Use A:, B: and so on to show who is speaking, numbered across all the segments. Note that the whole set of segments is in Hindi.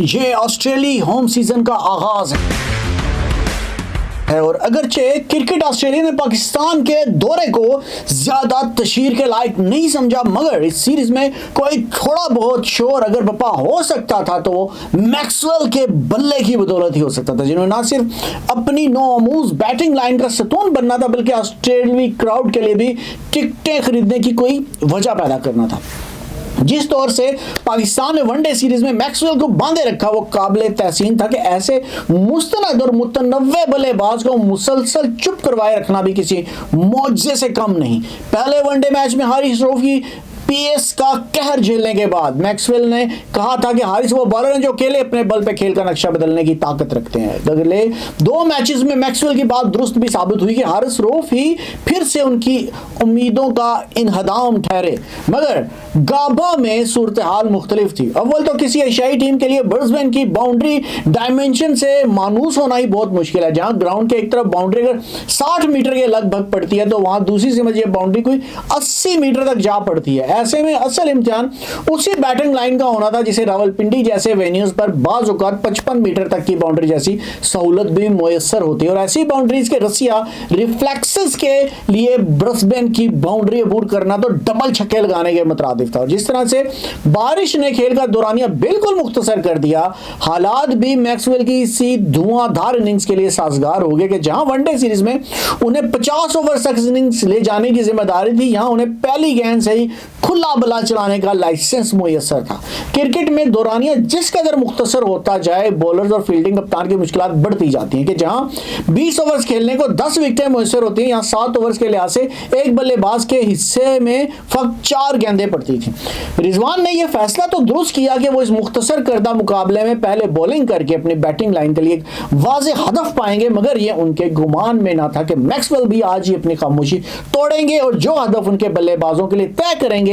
A: ये ऑस्ट्रेलिया होम सीजन का आगाज है और अगरचे क्रिकेट ऑस्ट्रेलिया ने पाकिस्तान के दौरे को ज्यादा तशहीर के लायक नहीं समझा, मगर इस सीरीज में कोई थोड़ा बहुत शोर अगर बपा हो सकता था तो मैक्सवेल के बल्ले की बदौलत ही हो सकता था, जिन्होंने ना सिर्फ अपनी नौआमूज बैटिंग लाइन का सतून बनना था बल्कि ऑस्ट्रेलियाई क्राउड के लिए भी टिकटें खरीदने की कोई वजह पैदा करना था। जिस तौर से पाकिस्तान ने वनडे सीरीज में मैक्सवेल को बांधे रखा वो काबिले तहसीन था कि ऐसे मुस्तनद और मुतनव्वे बल्लेबाज को मुसलसल चुप करवाए रखना भी किसी मौजज़े से कम नहीं। पहले वनडे मैच में हारिस रऊफ की पीएस का कहर झेलने के बाद मैक्सवेल ने कहा था कि हारिस वो बॉलर हैं जो अकेले अपने बल पे खेल का नक्शा बदलने की ताकत रखते हैं। अगले दो मैचेस में मैक्सवेल की बात दुरुस्त भी साबित हुई कि हारिस रऊफ ही फिर से उनकी उम्मीदों का इनहदाम ठहरे, मगर गाबा में सूरत हाल मुख्तलिफ थी। अव्वल तो किसी एशियाई टीम के लिए ब्रिस्बेन की बाउंड्री डायमेंशन से मानूस होना ही बहुत मुश्किल है। जहां ग्राउंड के एक तरफ बाउंड्री अगर 60 मीटर के लगभग पड़ती है तो वहां दूसरी समझिए बाउंड्री कोई 80 मीटर तक जा पड़ती है। ऐसे में असल इम्तिहान उसी बैटिंग लाइन का होना था जिसे रावलपिंडी जैसे वेन्यूज पर बाज़ औक़ात 55 मीटर तक की बाउंड्री जैसी सहूलत भी मुयस्सर होती है और ऐसी बाउंड्रीज के रसिया रिफ्लेक्सेस के लिए ब्रिस्बेन की बाउंड्री अबूर करना तो डबल छक्के लगाने के मुतरादिफ था। और जिस तरह से बारिश ने खेल का दौरानिया बिल्कुल मुख्तसर कर दिया, हालात भी मैक्सवेल की इसी धुआंधार इनिंग्स के लिए साजगार हो गए कि जहां वनडे सीरीज में उन्हें 50 ओवर तक इनिंग्स ले जाने की जिम्मेदारी थी, यहां उन्हें पहली गेंद से ही खुला बल्ला चलाने का लाइसेंस मुयस्सर था। क्रिकेट में दौरानिया जिस कदर मुख्तसर होता जाए बॉलर्स और फील्डिंग कप्तान की मुश्किलात बढ़ती जाती हैं कि जहां 20 ओवर्स खेलने को 10 विकेटें मुयस्सर होती हैं, यहां 7 ओवर्स के लिहाज से एक बल्लेबाज के हिस्से में फकत 4 गेंदें पड़ती थी। रिजवान ने यह फैसला तो दुरुस्त किया कि वो इस मुख्तसर करदा मुकाबले में पहले बॉलिंग करके अपनी बैटिंग लाइन के लिए एक वाज़ेह हदफ पाएंगे, मगर यह उनके गुमान में ना था कि मैक्सवेल भी आज ही अपनी खामोशी तोड़ेंगे और जो हदफ उनके बल्लेबाजों के लिए तय करेंगे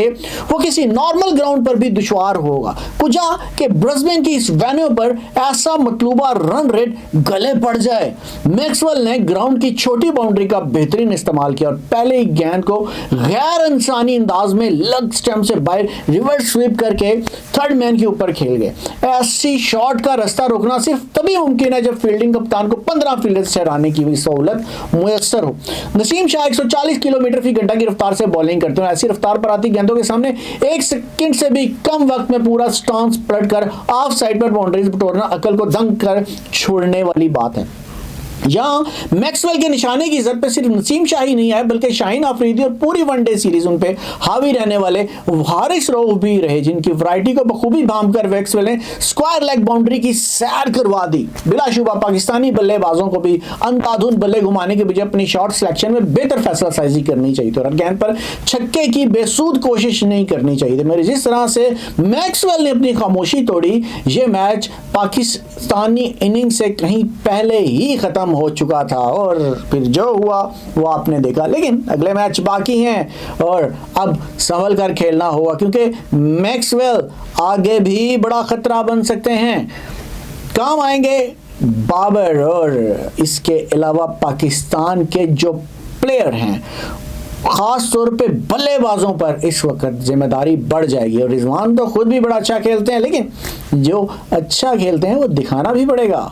A: वो किसी नॉर्मल ग्राउंड पर भी दुश्वार होगा। कुजा कि ब्रिस्बेन की इस वेन्यू पर ऐसा मतलूबा रन रेट गले पड़ जाए। मैक्सवेल ने ग्राउंड की छोटी बाउंड्री का बेहतरीन इस्तेमाल किया और पहले ही गेंद को गैर इंसानी अंदाज में लेग स्टंप से बाहर रिवर्स स्वीप करके थर्ड मैन के ऊपर खेल गए। ऐसी शॉट का रास्ता रोकना सिर्फ तभी मुमकिन है जब फील्डिंग कप्तान को 15 फील्डर से हराने की भी सहूलत मुयस्सर हो। नसीम शाह 140 किलोमीटर फी घंटा की रफ्तार से बॉलिंग करते हैं। ऐसी रफ्तार पर आती गेंदों के सामने एक सेकंड से भी कम वक्त में पूरा स्टांस पलट कर ऑफ साइड पर बाउंड्रीज बटोरना अकल को दंग कर छोड़ने वाली बात है। यहां मैक्सवेल के निशाने की जद पे सिर्फ नसीम शाह ही नहीं आए बल्कि शाहीन अफरीदी और पूरी वनडे सीरीज उन पे हावी रहने वाले हारिस रऊफ भी रहे, जिनकी वैरायटी को बखूबी भांप कर मैक्सवेल ने स्क्वायर लेग बाउंड्री की सैर करवा दी। बिलाशुबा पाकिस्तानी बल्लेबाजों को भी अंधाधुंध बल्ले घुमाने के बजाय अपनी शॉट सिलेक्शन में बेहतर फैसला साजी करनी चाहिए थी और गेंद पर छक्के की बेसूद कोशिश नहीं करनी चाहिए थी। मेरे जिस तरह से मैक्सवेल ने अपनी खामोशी तोड़ी, यह मैच पाकिस्तानी इनिंग से कहीं पहले ही खत्म हो चुका था और फिर जो हुआ वो आपने देखा। लेकिन अगले मैच बाकी हैं और अब संभल कर खेलना होगा क्योंकि मैक्सवेल आगे भी बड़ा खतरा बन सकते हैं। काम आएंगे बाबर और इसके अलावा पाकिस्तान के जो प्लेयर हैं, खास तौर पे बल्लेबाजों पर इस वक्त जिम्मेदारी बढ़ जाएगी। और रिजवान तो खुद भी बड़ा अच्छा खेलते हैं, लेकिन जो अच्छा खेलते हैं वो दिखाना भी पड़ेगा।